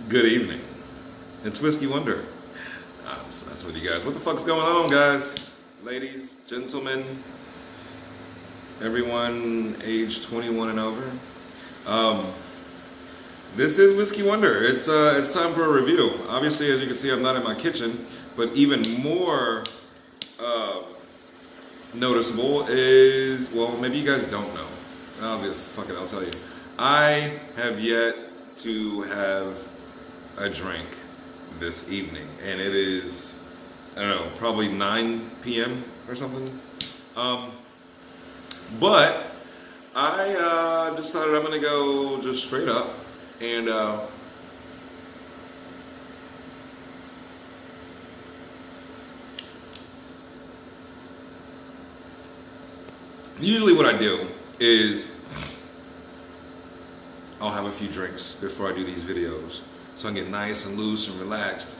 Good evening. It's Whiskey Wonder. I'm just messing with you guys. What the fuck's going on, guys? Ladies, gentlemen, everyone age 21 and over. This is Whiskey Wonder. It's time for a review. Obviously, as you can see, I'm not in my kitchen, but even more noticeable is, well, maybe you guys don't know. I'll tell you. I have yet to have a drink this evening, and it is, I don't know, probably 9 p.m. or something. But I decided I'm gonna go just straight up and usually what I do is I'll have a few drinks before I do these videos, so I can get nice and loose and relaxed.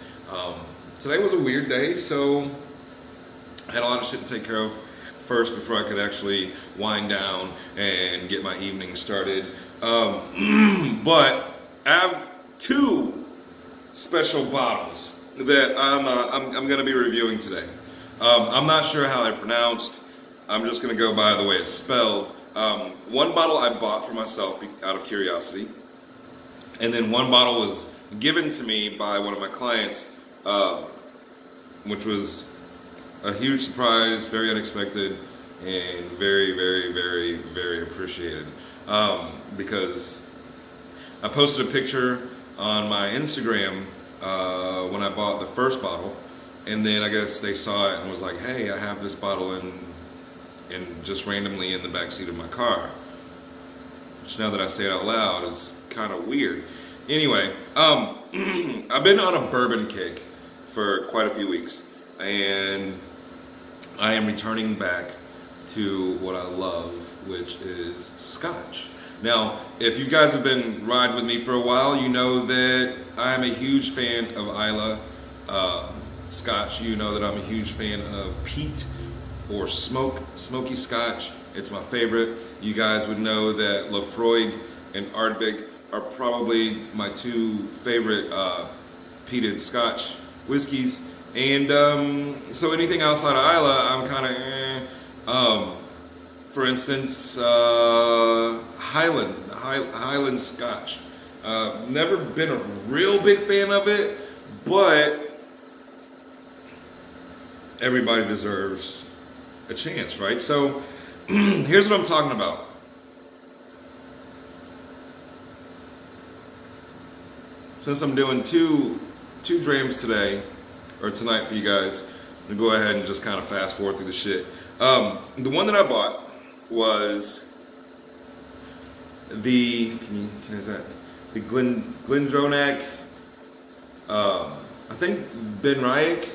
Today was a weird day, so I had a lot of shit to take care of first before I could actually wind down and get my evening started. But I have two special bottles that I'm going to be reviewing today. I'm not sure how they're pronounced. I'm just going to go by the way it's spelled. One bottle I bought for myself out of curiosity, and then one bottle was given to me by one of my clients, which was a huge surprise, very unexpected, and very, very, very, very appreciated. Because I posted a picture on my Instagram when I bought the first bottle, and then I guess they saw it and was like, "Hey, I have this bottle and just randomly in the backseat of my car," which now that I say it out loud is kind of weird. Anyway, I've been on a bourbon kick for quite a few weeks, and I am returning back to what I love, which is scotch. Now, if you guys have been riding with me for a while, you know that I am a huge fan of Islay scotch. You know that I'm a huge fan of peat or smoky scotch. It's my favorite. You guys would know that Lafroig and Ardbeg are probably my two favorite peated scotch whiskeys. And so anything outside of Islay, I'm kind of for instance, Highland scotch. Never been a real big fan of it, but everybody deserves a chance, right? So here's what I'm talking about. Since I'm doing two drams today, or tonight for you guys, I'm gonna go ahead and just kind of fast forward through the shit. The one that I bought was the Glendronach. I think Ben Ryack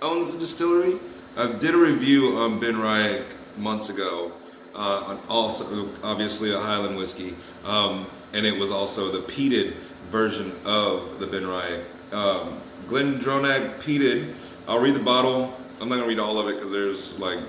owns the distillery. I did a review on Ben Ryack months ago, on also obviously a Highland whiskey, and it was also the peated version of the Ben Ryack. Glendronach peated. I'll read the bottle. I'm not gonna read all of it because there's like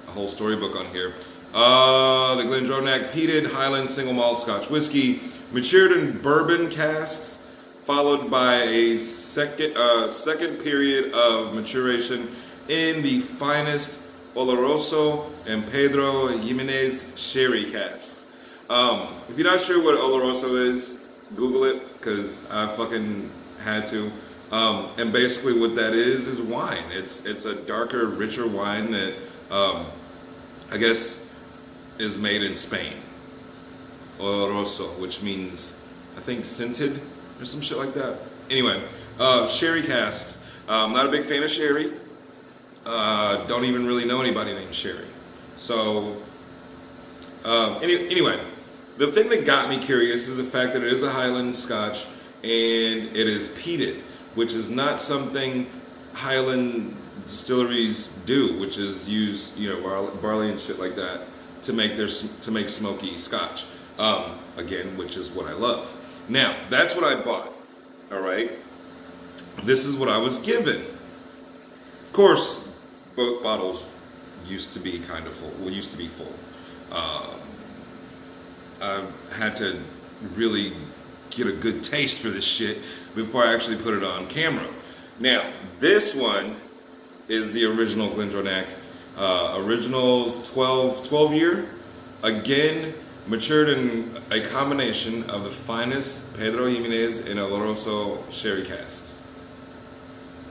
a whole storybook on here. The Glendronach peated Highland single malt Scotch whiskey, matured in bourbon casks, followed by a second period of maturation in the finest Oloroso and Pedro Jimenez sherry casks. If you're not sure what Oloroso is, Google it, because I fucking had to. And basically what that is wine. It's a darker, richer wine that I guess is made in Spain. Oloroso, which means, I think, scented or some shit like that. Anyway, sherry casks. Not a big fan of sherry. Don't even really know anybody named Sherry. So, anyway, the thing that got me curious is the fact that it is a Highland Scotch and it is peated, which is not something Highland distilleries do, which is use barley and shit like that to make smoky Scotch. Again, which is what I love. Now, that's what I bought. All right, this is what I was given. Of course, both bottles used to be kind of full. Well, used to be full. I had to really get a good taste for this shit before I actually put it on camera. Now, this one is the original Glendronach. Originals 12 year. Again, matured in a combination of the finest Pedro Jimenez and Oloroso sherry casks.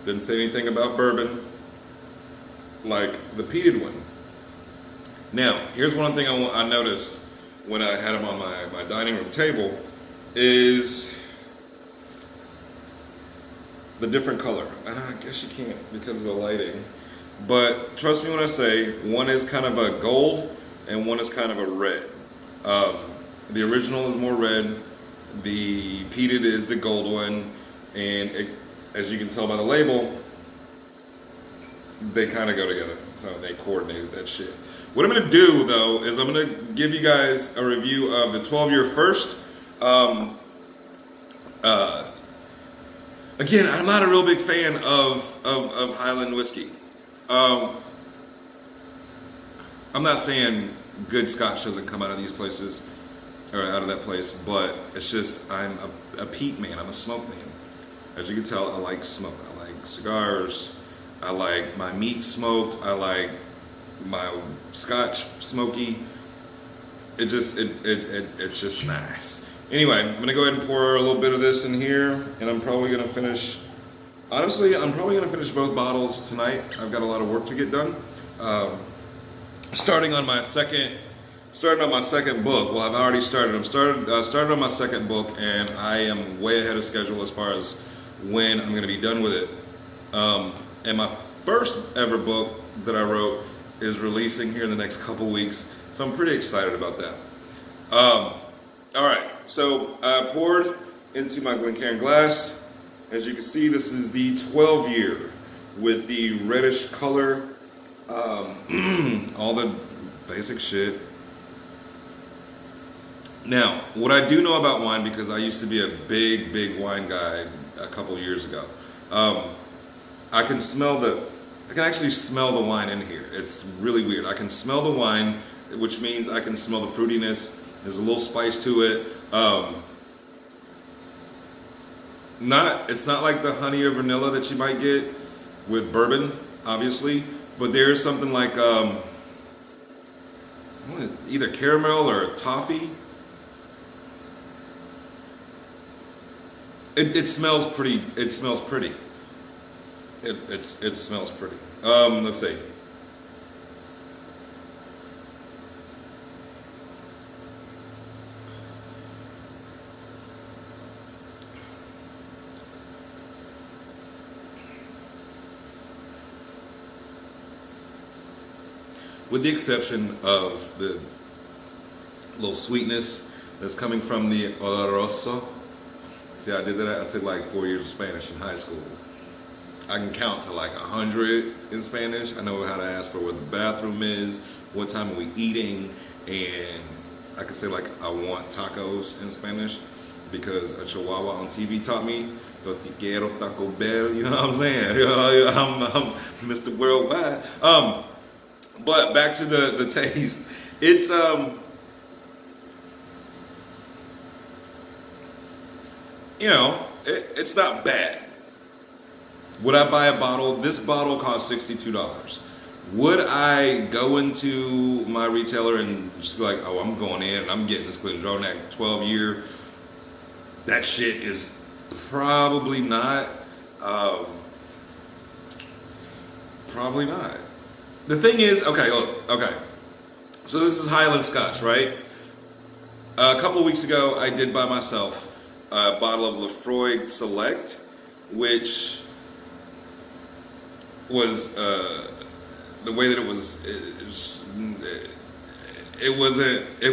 Didn't say anything about bourbon like the peated one. Now, here's one thing I noticed when I had them on my dining room table is the different color. I guess you can't because of the lighting. But trust me when I say one is kind of a gold and one is kind of a red. The original is more red. The peated is the gold one. And it, as you can tell by the label, they kind of go together. So they coordinated that shit. What I'm going to do, though, is I'm going to give you guys a review of the 12-year first. Again, I'm not a real big fan of Highland whiskey. I'm not saying good scotch doesn't come out of these places, or out of that place, but it's just, I'm a peat man, I'm a smoke man. As you can tell, I like smoke. I like cigars, I like my meat smoked, I like my scotch smoky. It's just nice. Anyway, I'm gonna go ahead and pour a little bit of this in here, and I'm probably gonna finish, honestly, I'm probably gonna finish both bottles tonight. I've got a lot of work to get done. Starting on my second book. Well, I've already started. I started on my second book, and I am way ahead of schedule as far as when I'm gonna be done with it. And my first ever book that I wrote is releasing here in the next couple weeks, so I'm pretty excited about that. All right, so I poured into my Glencairn glass. As you can see, this is the 12 year with the reddish color, all the basic shit. Now, what I do know about wine, because I used to be a big wine guy a couple years ago, I can actually smell the wine in here. It's really weird. I can smell the wine, which means I can smell the fruitiness. There's a little spice to it. It's not like the honey or vanilla that you might get with bourbon, obviously, but there's something like either caramel or toffee. It smells pretty. It smells pretty. It smells pretty. Let's see. With the exception of the little sweetness that's coming from the oloroso. See, I did that. I took like 4 years of Spanish in high school. I can count to like 100 in Spanish. I know how to ask for where the bathroom is, what time are we eating, and I can say like, I want tacos in Spanish because a chihuahua on TV taught me, yo te quiero Taco Bell, you know what I'm saying? I'm Mr. Worldwide. But back to the taste. It's it's not bad. Would I buy a bottle? This bottle cost $62. Would I go into my retailer and just be like, oh, I'm going in and I'm getting this Glendronach 12 year? That shit is probably not. Probably not. The thing is, okay. So this is Highland Scotch, right? A couple of weeks ago, I did buy myself a bottle of Lefroy Select, which was the way that it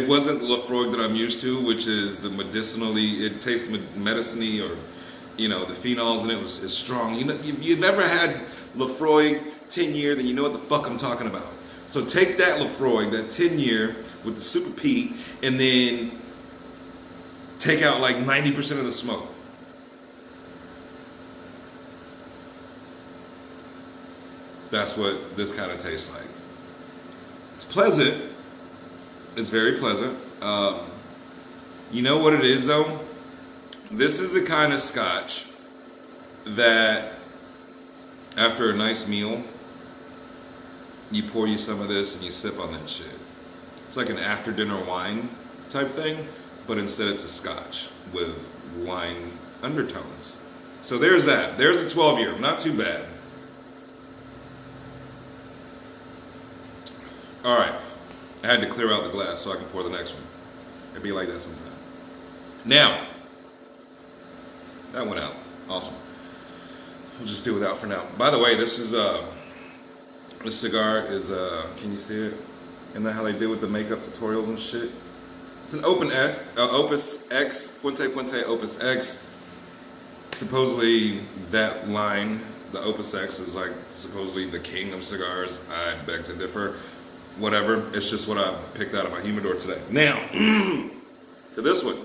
wasn't Lefroy that I'm used to, which is the medicinally, it tastes medicine-y, or the phenols in it is strong. If you've ever had Lefroy 10 year, then you know what the fuck I'm talking about. So take that Lefroy, that 10 year with the super peat, and then take out like 90% of the smoke. That's what this kind of tastes like. It's pleasant. It's very pleasant. You know what it is though? This is the kind of scotch that after a nice meal, you pour you some of this and you sip on that shit. It's like an after dinner wine type thing, but instead it's a scotch with wine undertones. So there's that. There's a 12-year. Not too bad. All right. I had to clear out the glass so I can pour the next one. It'd be like that sometimes. Now, that went out. Awesome. We'll just do without for now. By the way, this cigar is, can you see it? Isn't that how they do with the makeup tutorials and shit? It's an Opus X, Fuente Opus X. Supposedly that line, the Opus X, is like supposedly the king of cigars. I beg to differ. Whatever, it's just what I picked out of my humidor today. Now, to this one.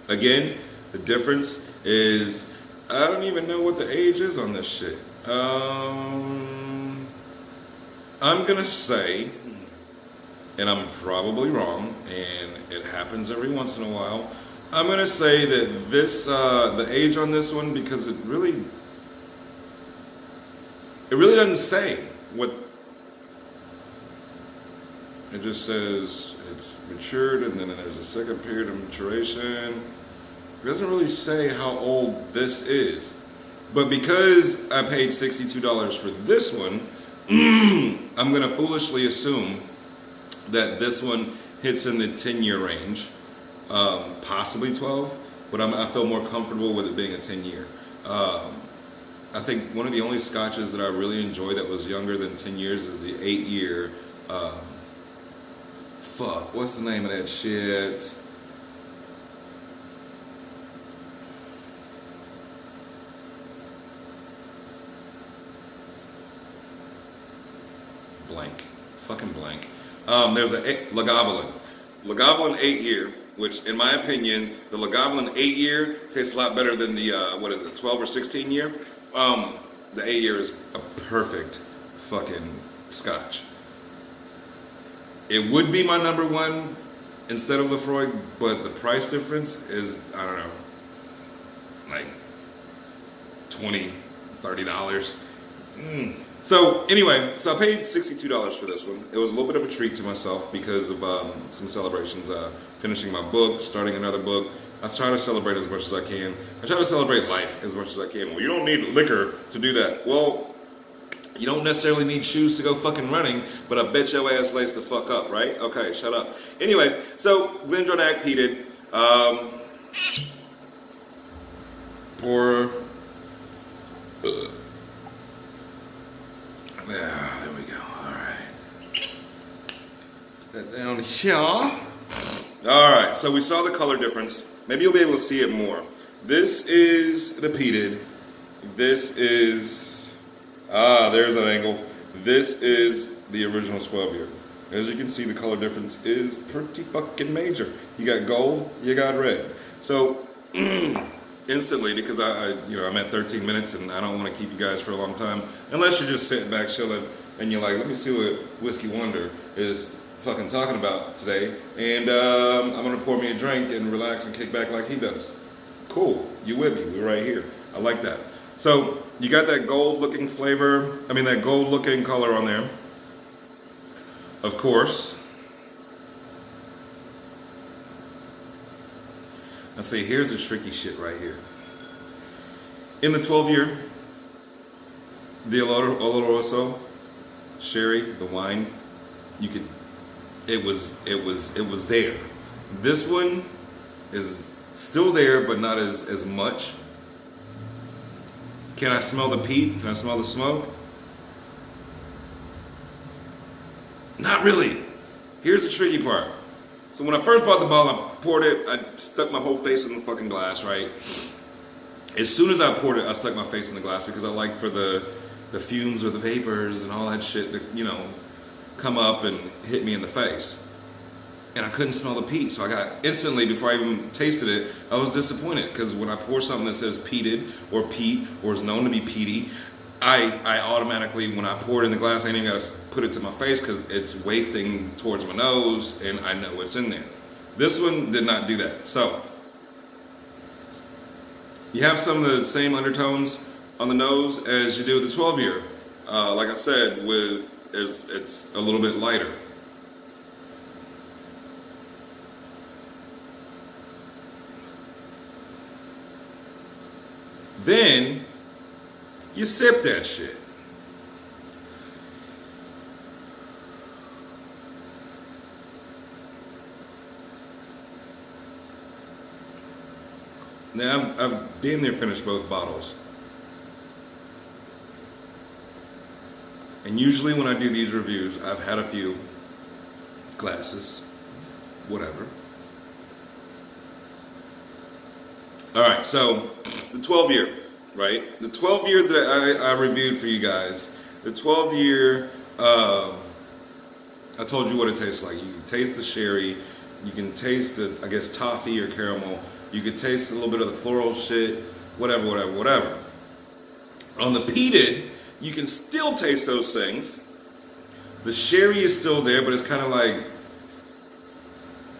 Again, the difference is, I don't even know what the age is on this shit. I'm gonna say, and I'm probably wrong, and it happens every once in a while, I'm gonna say that this, the age on this one, because it really doesn't say what, it just says it's matured and then there's a second period of maturation. It doesn't really say how old this is. But because I paid $62 for this one, I'm gonna foolishly assume that this one hits in the 10-year range, possibly 12, but I feel more comfortable with it being a 10-year. I think one of the only scotches that I really enjoy that was younger than 10 years is the 8-year, what's the name of that shit? Blank. There's a Lagavulin 8-year, which in my opinion, the Lagavulin 8-year tastes a lot better than the, 12 or 16 year. The 8-year is a perfect fucking scotch. It would be my number one instead of Lefroy, but the price difference is, I don't know, like $20, $30. So anyway, so I paid $62 for this one. It was a little bit of a treat to myself because of some celebrations. Finishing my book, starting another book. I try to celebrate as much as I can. I try to celebrate life as much as I can. Well, you don't need liquor to do that. Well, you don't necessarily need shoes to go fucking running, but I bet your ass lays the fuck up, right? Okay, shut up. Anyway, so Glendronach peated. Pour. There we go. All right. Put that down here. All right. So we saw the color difference. Maybe you'll be able to see it more. This is the peated. This is there's an angle. This is the original 12-year. As you can see, the color difference is pretty fucking major. You got gold. You got red. So instantly, because I'm at 13 minutes and I don't want to keep you guys for a long time, unless you're just sitting back chilling and you're like, let me see what Whiskey Wonder is fucking talking about today, and I'm gonna pour me a drink and relax and kick back like he does. Cool, you with me? We're right here. I like that. So you got that gold-looking flavor. That gold-looking color on there. Of course. Now see, here's the tricky shit right here. In the 12-year, the Oloroso sherry, the wine, it was there. This one is still there, but not as much. Can I smell the peat? Can I smell the smoke? Not really. Here's the tricky part. So when I first bought the bottle, I poured it, I stuck my whole face in the fucking glass, right? As soon as I poured it, I stuck my face in the glass because I like for the fumes or the vapors and all that shit to, come up and hit me in the face. And I couldn't smell the peat, so I got instantly, before I even tasted it, I was disappointed because when I pour something that says peated or peat or is known to be peaty, I automatically, when I pour it in the glass, I ain't even got to put it to my face because it's wafting towards my nose and I know what's in there. This one did not do that. So, You have some of the same undertones on the nose as you do with the 12-year. Like I said, it's a little bit lighter. Then you sip that shit. Now I've damn near finished both bottles. And usually when I do these reviews, I've had a few glasses, whatever. All right, so the 12-year, right? The 12-year that I reviewed for you guys, the 12-year, I told you what it tastes like. You can taste the sherry, you can taste the, I guess, toffee or caramel, you can taste a little bit of the floral shit, whatever. On the peated, you can still taste those things. The sherry is still there, but it's kind of like,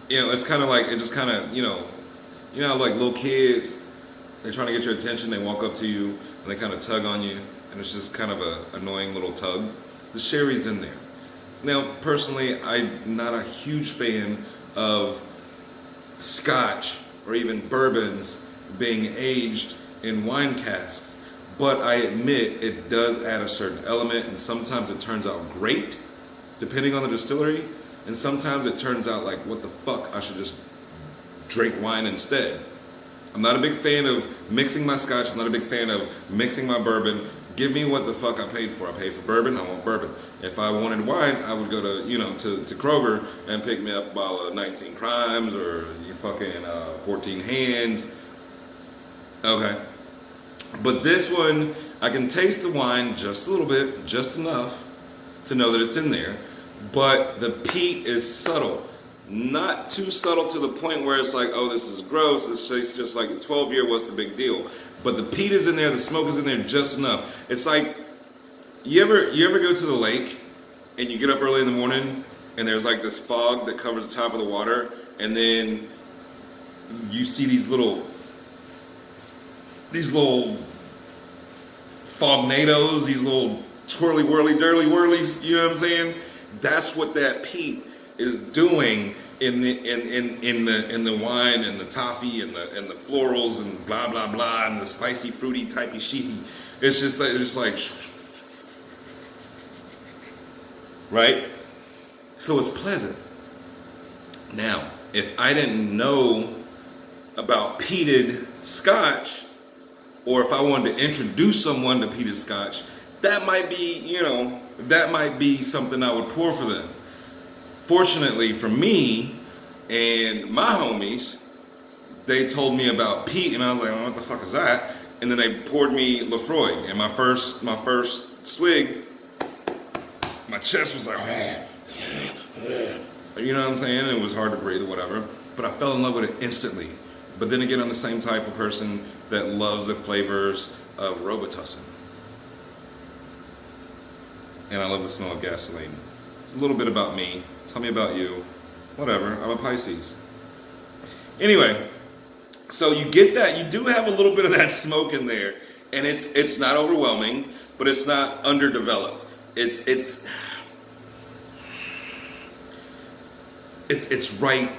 it's kind of like, it just kind of, like little kids, they're trying to get your attention, they walk up to you, and they kind of tug on you, and it's just kind of a annoying little tug. The sherry's in there. Now, personally, I'm not a huge fan of scotch or even bourbons being aged in wine casks, but I admit it does add a certain element, and sometimes it turns out great, depending on the distillery, and sometimes it turns out like, what the fuck, I should just drink wine instead. I'm not a big fan of mixing my scotch, I'm not a big fan of mixing my bourbon. Give me what the fuck I paid for. I paid for bourbon, I want bourbon. If I wanted wine, I would go to Kroger and pick me up a bottle of 19 Crimes or you fucking 14 Hands. Okay. But this one, I can taste the wine just a little bit, just enough to know that it's in there. But the peat is subtle. Not too subtle to the point where it's like, oh, this is gross. It's just like the 12-year, what's the big deal? But the peat is in there, the smoke is in there just enough. It's like, you ever go to the lake and you get up early in the morning and there's like this fog that covers the top of the water, and then you see these little fognadoes, these little twirly whirly dirly whirlies, you know what I'm saying? That's what that peat is doing in the wine and the toffee and the florals and blah blah blah and the spicy fruity typey sheethy. It's just like right? So it's pleasant. Now, if I didn't know about peated scotch, or if I wanted to introduce someone to peated scotch, that might be something I would pour for them. Fortunately for me and my homies, they told me about peat, and I was like, oh, what the fuck is that? And then they poured me Lefroy, and my first swig, my chest was like, you know what I'm saying? It was hard to breathe or whatever, but I fell in love with it instantly. But then again, I'm the same type of person that loves the flavors of Robitussin. And I love the smell of gasoline. It's a little bit about me. Tell me about you. Whatever, I'm a Pisces. Anyway, so you get that, you do have a little bit of that smoke in there, and it's not overwhelming, but it's not underdeveloped. It's right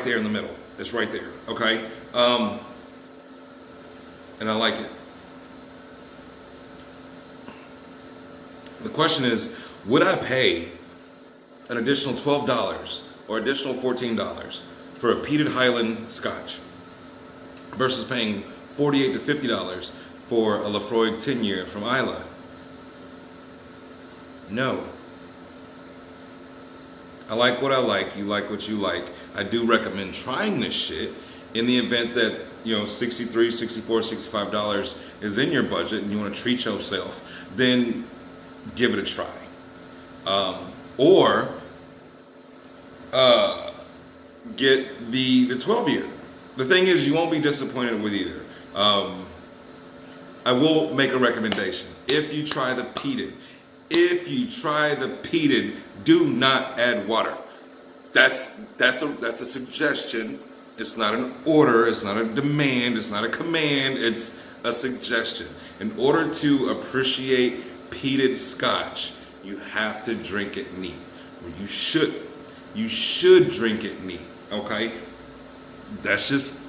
there in the middle. It's right there, okay? And I like it. The question is, would I pay an additional $12 or additional $14 for a peated Highland scotch versus paying $48 to $50 for a Lefroy 10-year from Islay? No. I like what I like, you like what you like. I do recommend trying this shit in the event that, $63, $64, $65 is in your budget and you want to treat yourself, then give it a try. Or get the 12-year. The thing is, you won't be disappointed with either. I will make a recommendation. If you try the peated, do not add water. That's a suggestion. It's not an order. It's not a demand. It's not a command. It's a suggestion. In order to appreciate peated scotch, you have to drink it neat. Or you should drink it neat, okay? That's just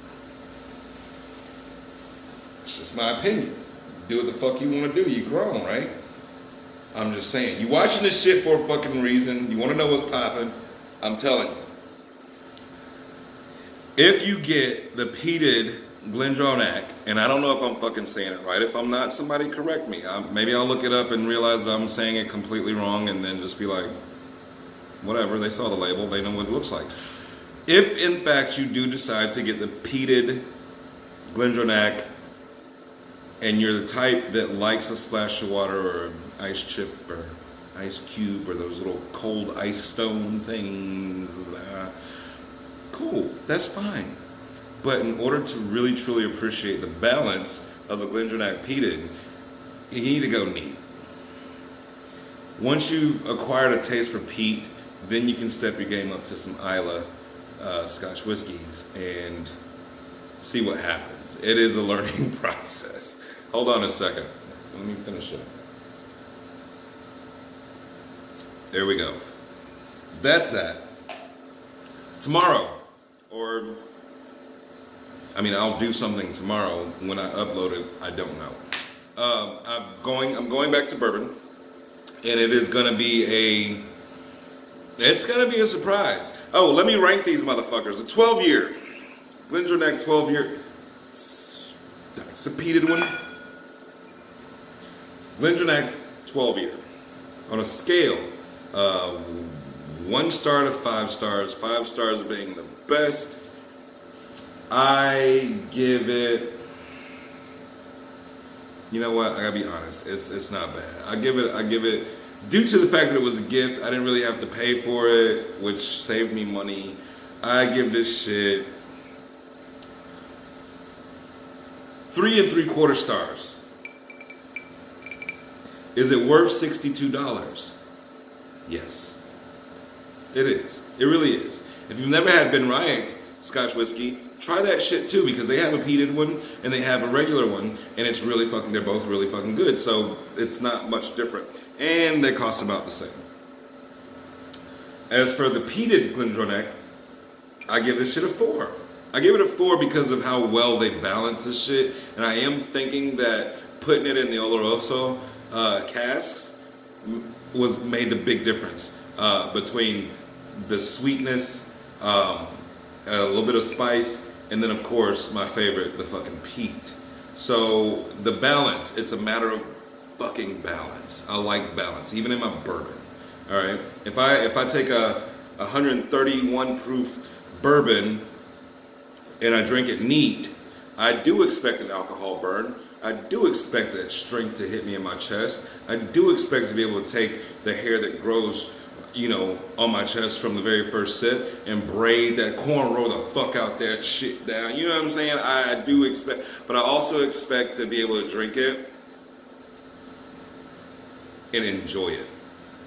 my opinion. Do what the fuck you want to do. You grown, right? I'm just saying. You watching this shit for a fucking reason. You want to know what's popping. I'm telling you. If you get the peated Glendronach, and I don't know if I'm fucking saying it right. If I'm not, somebody correct me. Maybe I'll look it up and realize that I'm saying it completely wrong and then just be like, whatever, they saw the label, they know what it looks like. If in fact you do decide to get the peated Glendronach and you're the type that likes a splash of water or an ice chip or ice cube or those little cold ice stone things, cool, that's fine. But in order to really truly appreciate the balance of the Glendronach peated, you need to go neat. Once you've acquired a taste for peat, then you can step your game up to some Islay Scotch whiskeys and see what happens. It is a learning process. Hold on a second. Let me finish up. There we go. That's that. Tomorrow, or I'll do something tomorrow. When I upload it, I don't know. I'm going back to bourbon, and it is gonna be a surprise. Oh, let me rank these motherfuckers. A 12-year Glendronach 12-year. That's a peated one. Glendronach 12-year. On a scale of 1 star to 5 stars, 5 stars being the best, I give it, you know what, I gotta be honest, it's not bad. I give it, due to the fact that it was a gift, I didn't really have to pay for it, which saved me money. I give this shit 3 3/4 stars. Is it worth $62? Yes, it is. It really is. If you've never had Ben Ryack Scotch whiskey, try that shit too, because they have a peated one and they have a regular one, and it's really fucking, they're both really fucking good. So it's not much different, and they cost about the same. As for the peated Glendronach, I give this shit a 4. I give it a 4 because of how well they balance this shit, and I am thinking that putting it in the Oloroso casks was made a big difference between the sweetness, a little bit of spice, and then of course my favorite, the fucking peat. So the balance, it's a matter of fucking balance. I like balance, even in my bourbon. All right, if I take a 131 proof bourbon and I drink it neat, I do expect an alcohol burn. I do expect that strength to hit me in my chest. I do expect to be able to take the hair that grows, on my chest from the very first sip and braid that cornrow the fuck out that shit down. You know what I'm saying? I do expect, but I also expect to be able to drink it and enjoy it.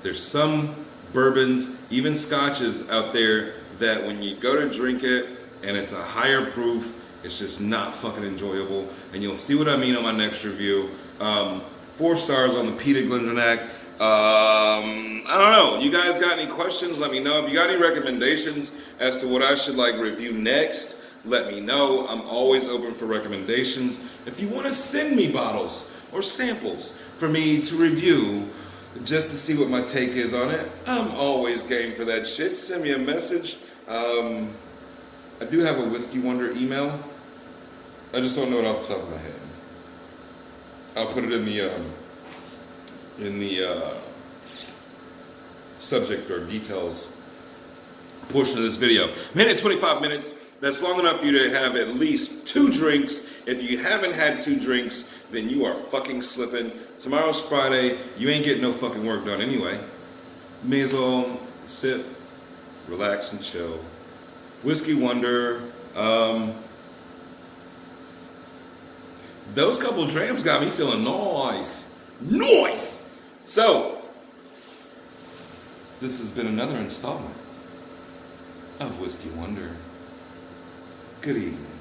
There's some bourbons, even scotches out there that when you go to drink it and it's a higher proof, it's just not fucking enjoyable. And you'll see what I mean on my next review. 4 stars on the peated Glendronach. I don't know. You guys got any questions? Let me know. If you got any recommendations as to what I should review next, let me know. I'm always open for recommendations. If you want to send me bottles or samples for me to review just to see what my take is on it, I'm always game for that shit. Send me a message. I do have a Whiskey Wonder email. I just don't know it off the top of my head. I'll put it in the subject or details portion of this video. Minute 25 minutes. That's long enough for you to have at least 2 drinks. If you haven't had 2 drinks, then you are fucking slipping. Tomorrow's Friday. You ain't getting no fucking work done anyway. You may as well sit, relax, and chill. Whiskey Wonder. Those couple drams got me feeling nice. Nice! So, this has been another installment of Whiskey Wonder. Good evening.